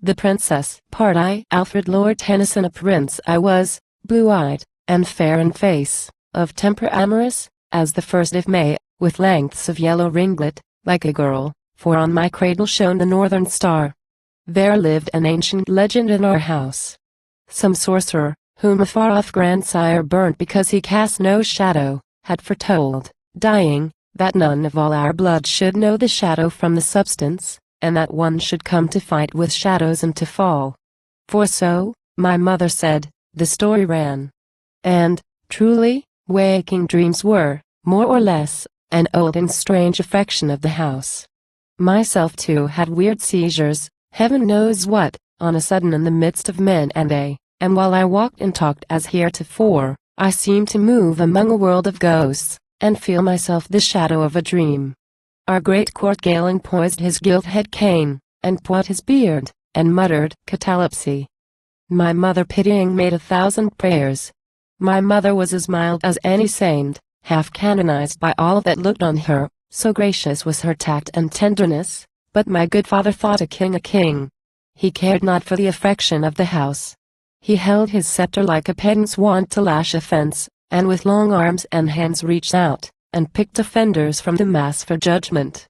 The Princess. Part I. Alfred. Lord Tennyson. A prince I was, blue-eyed, and fair in face, of temper amorous, as the first of May, with lengths of yellow ringlet, like a girl, for on my cradle shone the northern star. There lived an ancient legend in our house. Some sorcerer, whom a far-off grandsire burnt because he cast no shadow, had foretold, dying, that none of all our blood should know the shadow from the substance, and that one should come to fight with shadows and to fall. For so, my mother said, the story ran. And, truly, waking dreams were, more or less, an old and strange affection of the house. Myself too had weird seizures, heaven knows what, on a sudden in the midst of men and they, and while I walked and talked as heretofore, I seemed to move among a world of ghosts, and feel myself the shadow of a dream. Our great court Galen poised his gilt-head cane, and put his beard, and muttered catalepsy. My mother pitying made 1,000 prayers. My mother was as mild as any saint, half canonized by all that looked on her, so gracious was her tact and tenderness, but my good father thought a king. He cared not for the affection of the house. He held his scepter like a pedant's wont to lash a fence, and with long arms and hands reached out, and picked offenders from the mass for judgment.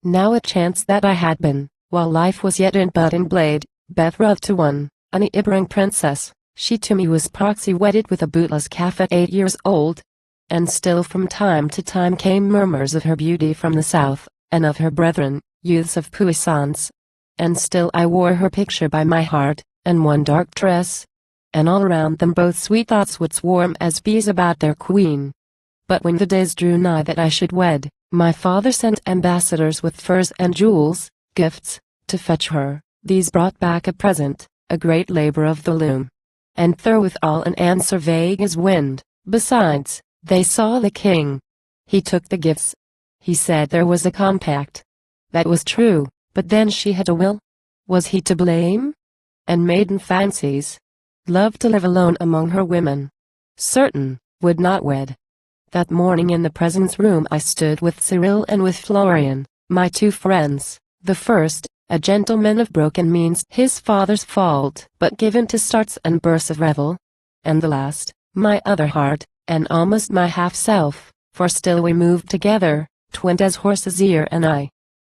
Now it chanced that I had been, while life was yet in bud and blade, betrothed to an Ibrang princess. She to me was proxy wedded with a bootless calf at 8 years old. And still from time to time came murmurs of her beauty from the south, and of her brethren, youths of puissance. And still I wore her picture by my heart, and one dark tress. And all around them both sweet thoughts would swarm as bees about their queen. But when the days drew nigh that I should wed, my father sent ambassadors with furs and jewels, gifts, to fetch her. These brought back a present, a great labor of the loom. And therewithal an answer vague as wind. Besides, they saw the king. He took the gifts. He said there was a compact. That was true, but then she had a will. Was he to blame? And maiden fancies. Loved to live alone among her women. Certain, would not wed. That morning in the presence room I stood with Cyril and with Florian, my two friends. The first, a gentleman of broken means, his father's fault, but given to starts and bursts of revel. And the last, my other heart, and almost my half-self, for still we moved together, twinned as horse's ear and eye.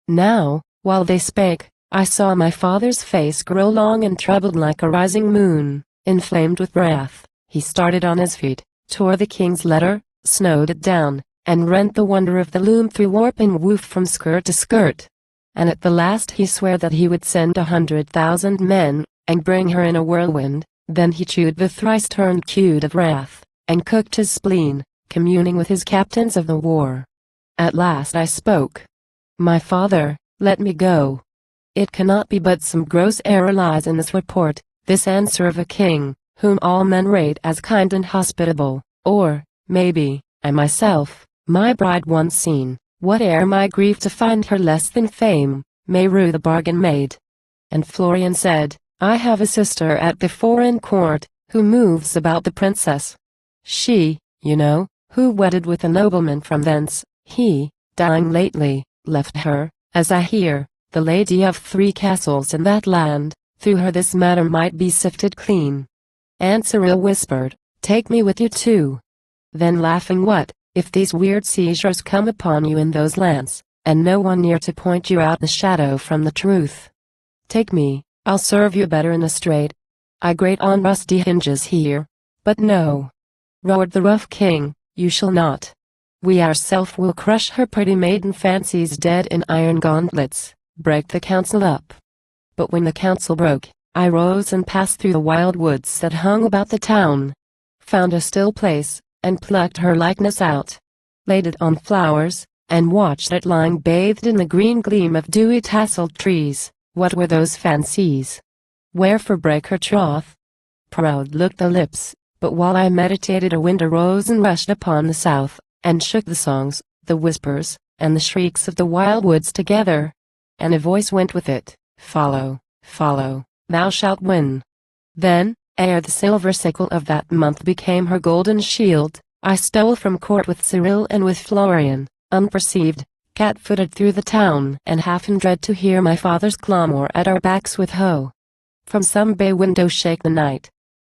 Now, while they spake, I saw my father's face grow long and troubled like a rising moon, inflamed with wrath. He started on his feet, tore the king's letter, snowed it down, and rent the wonder of the loom through warp and woof from skirt to skirt. And at the last he swore that he would send 100,000 men, and bring her in a whirlwind. Then he chewed the thrice-turned cud of wrath, and cooked his spleen, communing with his captains of the war. At last I spoke. My father, let me go. It cannot be but some gross error lies in this report, this answer of a king, whom all men rate as kind and hospitable, or, maybe, I myself, my bride once seen, whate'er my grief to find her less than fame, may rue the bargain made. And Florian said, I have a sister at the foreign court, who moves about the princess. She, you know, who wedded with a nobleman from thence, he, dying lately, left her, as I hear, the lady of 3 castles in that land. Through her this matter might be sifted clean. And Cyril whispered, take me with you too. Then laughing, what, if these weird seizures come upon you in those lands, and no one near to point you out the shadow from the truth? Take me, I'll serve you better in a strait. I grate on rusty hinges here. But no, roared the rough king, you shall not. We ourself will crush her pretty maiden fancies dead in iron gauntlets, break the council up. But when the council broke, I rose and passed through the wild woods that hung about the town, found a still place, and plucked her likeness out, laid it on flowers, and watched it lying bathed in the green gleam of dewy tasseled trees. What were those fancies? Wherefore break her troth? Proud looked the lips, but while I meditated a wind arose and rushed upon the south, and shook the songs, the whispers, and the shrieks of the wild woods together. And a voice went with it, follow, follow, thou shalt win. Then, ere the silver sickle of that month became her golden shield, I stole from court with Cyril and with Florian, unperceived, cat-footed through the town, and half in dread to hear my father's clamour at our backs with ho. from some bay window shake the night.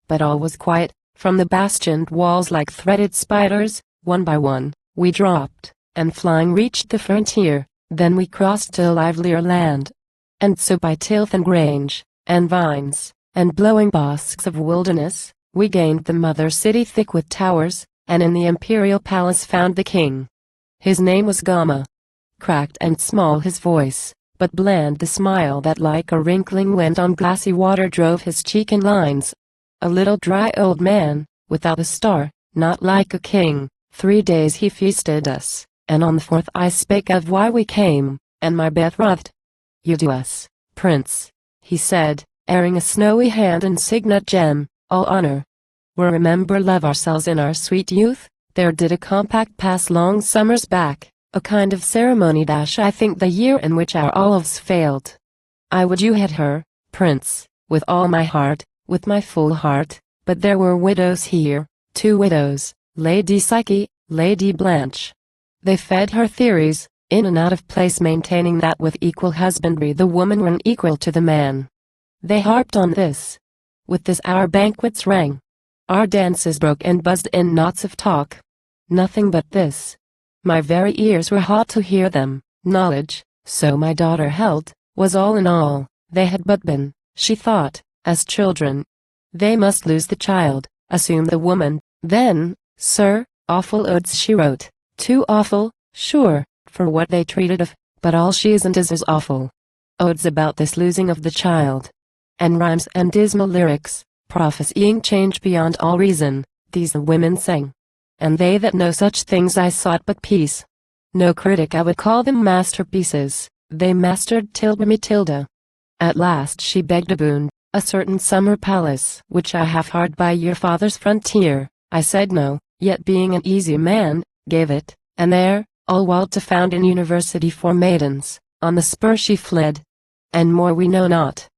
But all was quiet, from the bastioned walls like threaded spiders, one by one, we dropped, and flying reached the frontier, then we crossed to a livelier land. And so by tilth and grange, and vines, and blowing bosks of wilderness, we gained the mother city thick with towers, and in the imperial palace found the king. His name was Gama. Cracked and small his voice, but bland the smile that like a wrinkling wind on glassy water drove his cheek in lines. A little dry old man, without a star, not like a king. 3 days he feasted us, and on the 4th I spake of why we came, and my betrothed. You do us, prince, he said, airing a snowy hand and signet gem, all honor. We remember love ourselves in our sweet youth, there did a compact pass long summers back, a kind of ceremony I think the year in which our olives failed. I would you had her, prince, with all my heart, with my full heart, but there were widows here, 2 widows, Lady Psyche, Lady Blanche. They fed her theories, in and out of place maintaining that with equal husbandry the woman were equal to the man. They harped on this. With this our banquets rang. Our dances broke and buzzed in knots of talk. Nothing but this. My very ears were hot to hear them. Knowledge, so my daughter held, was all in all. They had but been, she thought, as children. They must lose the child, assume the woman. Then, sir, awful odes she wrote. Too awful, sure, for what they treated of, but all she isn't is as awful. Odes about this losing of the child. And rhymes and dismal lyrics, prophesying change beyond all reason, these the women sang. And they that know such things I sought but peace. No critic I would call them masterpieces, they mastered tilde me tilde. At last she begged a boon, a certain summer palace which I have hard by your father's frontier. I said no, yet being an easy man, gave it, and there, all walled to found an university for maidens, on the spur she fled. And more we know not,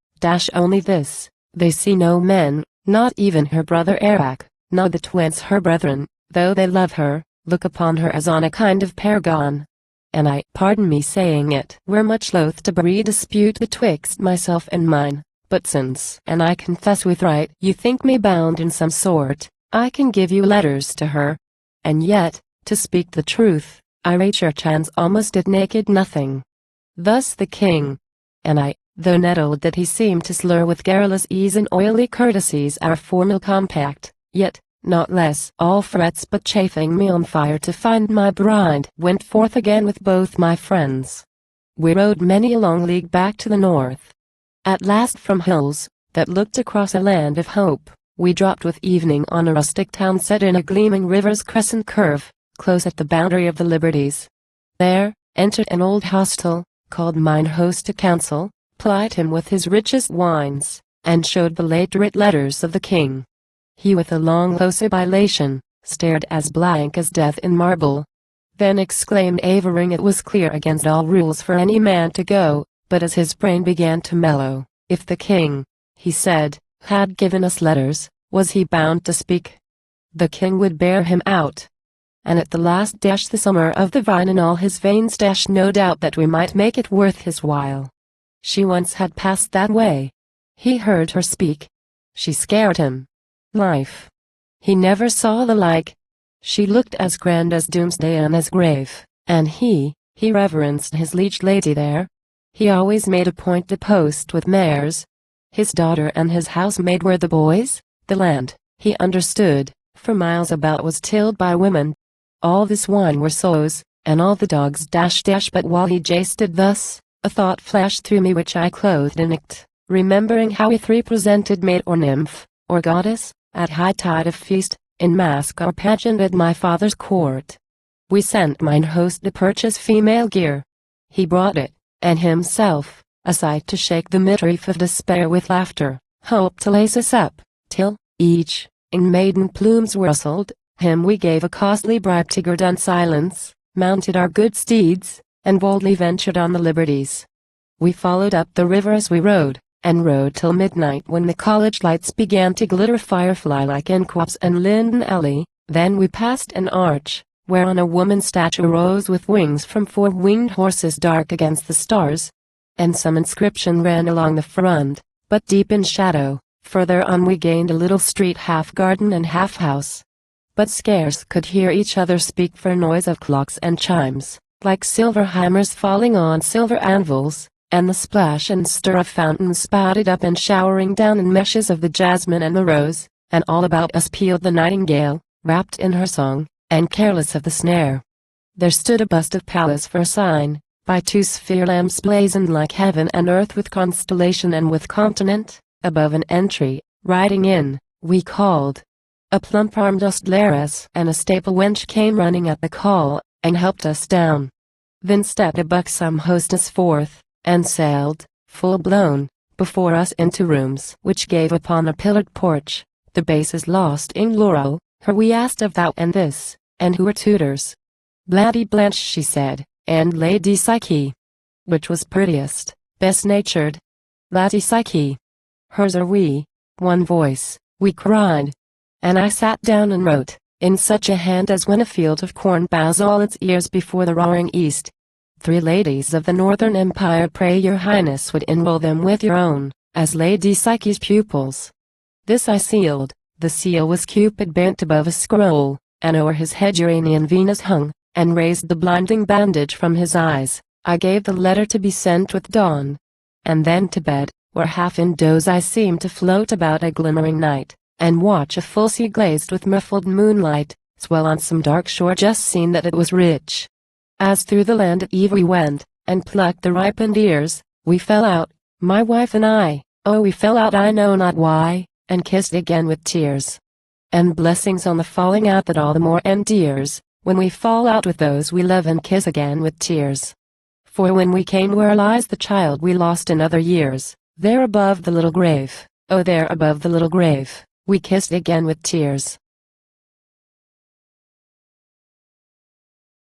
only this, they see no men, not even her brother Arak, nor the twins her brethren, though they love her, look upon her as on a kind of paragon. And I, pardon me saying it, were much loath to breed dispute betwixt myself and mine, but since, and I confess with right, you think me bound in some sort, I can give you letters to her. And yet, to speak the truth, I rate church hands almost at naked nothing. Thus the king. And I, though nettled that he seemed to slur with garrulous ease and oily courtesies our formal compact, yet, not less all frets but chafing me on fire to find my bride, went forth again with both my friends. We rode many a long league back to the north. At last from hills, that looked across a land of hope, we dropped with evening on a rustic town set in a gleaming river's crescent curve, close at the boundary of the liberties. There, entered an old hostel, called mine host to council, plied him with his richest wines, and showed the late writ letters of the king. He with a long low sibilation, stared as blank as death in marble. Then exclaimed averring it was clear against all rules for any man to go, but as his brain began to mellow, if the king, he said, had given us letters, was he bound to speak? The king would bear him out. And at the last the summer of the vine in all his veins no doubt that we might make it worth his while. She once had passed that way. He heard her speak. She scared him. Life. He never saw the like. She looked as grand as doomsday and as grave, and he reverenced his liege lady there. He always made a point to post with mares. His daughter and his housemaid were the boys. The land, he understood, for miles about was tilled by women. All this wine were sows, and all the dogs but while he jested thus, a thought flashed through me which I clothed in it, remembering how if represented maid or nymph, or goddess, at high tide of feast, in mask or pageant at my father's court. We sent mine host to purchase female gear. He brought it, and himself, a sight to shake the midriff of despair with laughter, hoped to lace us up, till, each, in maiden plumes rustled, him we gave a costly bribe to guerdon silence, mounted our good steeds, and boldly ventured on the liberties. We followed up the river as we rode, and rode till midnight when the college lights began to glitter firefly-like in copse and linden alley. Then we passed an arch, whereon a woman's statue rose with wings from 4 winged horses dark against the stars. And some inscription ran along the front, but deep in shadow. Further on we gained a little street half garden and half house, but scarce could hear each other speak for noise of clocks and chimes, like silver hammers falling on silver anvils, and the splash and stir of fountains spouted up and showering down in meshes of the jasmine and the rose, and all about us pealed the nightingale, wrapped in her song, and careless of the snare. There stood a bust of Pallas for a sign, by two sphere lamps blazoned like heaven and earth with constellation and with continent. Above an entry, riding in, we called. A plump-armed ostleress and a staple wench came running at the call, and helped us down. Then stepped a buxom hostess forth, and sailed, full-blown, before us into rooms which gave upon a pillared porch. The bases lost in laurel, her we asked of that and this, and who were tutors. Lady Blanche she said, and Lady Psyche. Which was prettiest, best-natured? Lady Psyche. Hers are we, one voice, we cried. And I sat down and wrote, in such a hand as when a field of corn bows all its ears before the roaring east. 3 ladies of the Northern Empire, pray your highness would enroll them with your own, as Lady Psyche's pupils. This I sealed, the seal was Cupid bent above a scroll, and o'er his head Uranian Venus hung, and raised the blinding bandage from his eyes. I gave the letter to be sent with dawn, and then to bed, where half in doze I seemed to float about a glimmering night, and watch a full sea glazed with muffled moonlight, swell on some dark shore just seen that it was rich. As through the land at eve we went, and plucked the ripened ears, we fell out, my wife and I, oh we fell out I know not why, and kissed again with tears. And blessings on the falling out that all the more endears, when we fall out with those we love and kiss again with tears. For when we came where lies the child we lost in other years, there above the little grave, oh there above the little grave, we kissed again with tears.